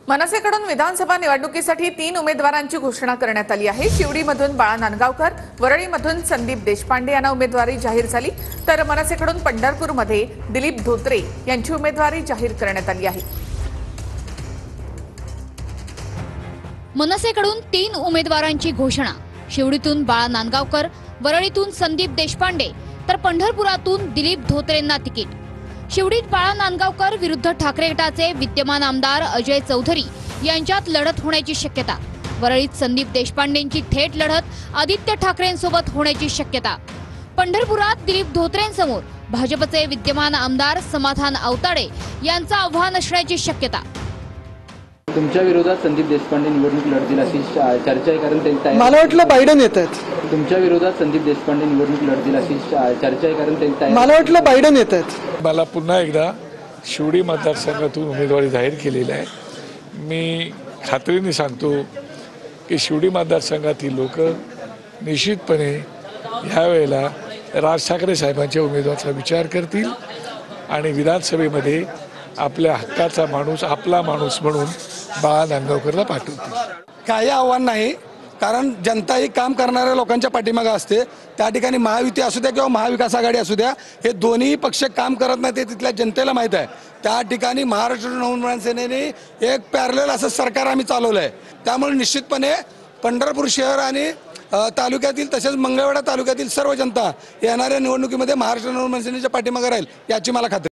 मनसेकडून विधानसभा निवडणुकीसाठी 3 उमेदवारांची घोषणा करण्यात आली आहे। शिवडीमधून बाळा नांदगावकर, वरळीमधून संदीप देशपांडे यांना उमेदवारी जाहीर झाली, तर मनसेकडून पंढरपूरमध्ये दिलीप धोत्रे यांची उमेदवारी जाहीर करण्यात आली आहे। मनसेकडून 3 उमेदवारांची घोषणा। शिवडीतून बाळा नांदगावकर, वरळीतून संदीप देशपांडे तर पंढरपुरातून दिलीप धोत्रेंना तिकीट। शिवडीत बाळा नांदगावकर विरुद्ध ठाकरे गटाचे विद्यमान आमदार अजय चौधरी यांच्यात लढत होण्याची शक्यता। वरळीत संदीप देशपांडेंची थेट लढत आदित्य ठाकरेंसोबत होण्याची शक्यता। पंढरपुरात दिलीप धोत्रेंसमोर भाजपचे विद्यमान आमदार समाधान आवताडे यांचं आव्हान असण्याची शक्यता। तुमच्या विरोधात संदीप देशपांडे निवडणूक लढतील अशी चर्चा आहे, कारण त्यांनी मला वाटलं बायडन येत आहेत। तुमच्या विरोधात संदीप देशपांडे निवडणूक लढतील अशी चर्चा आहे, कारण त्यांनी मला वाटलं बायडन येत आहेत। मला पुन्हा एकदा शिवडी मतदारसंघातून उमेदवारी जाहीर केलेली आहे। मी खात्रीने सांगतो की शिवडी मतदारसंघातील लोक निश्चितपणे ह्यावेळेला राज ठाकरे साहेबांच्या उमेदवाराचा विचार करतील आणि विधानसभेमध्ये आपल्या हक्काचा माणूस, आपला माणूस म्हणून बाळा नांदगावकरला पाठवतील। काही आव्हान नाही, कारण जनता ही काम करणाऱ्या लोकांच्या पाठीमागे असते। त्या ठिकाणी महायुती असू द्या किंवा महाविकास आघाडी असू द्या, हे दोन्ही पक्ष काम करत नाही, ते तिथल्या जनतेला माहीत आहे। त्या ठिकाणी महाराष्ट्र नवनिर्माण सेनेने एक पॅरलल असं सरकार आम्ही चालवलं आहे। त्यामुळे निश्चितपणे पंढरपूर शहर आणि तालुक्यातील तसेच मंगळवेढा तालुक्यातील सर्व जनता येणाऱ्या निवडणुकीमध्ये महाराष्ट्र नवनिर्माण सेनेच्या पाठीमागे राहील याची मला खात्री।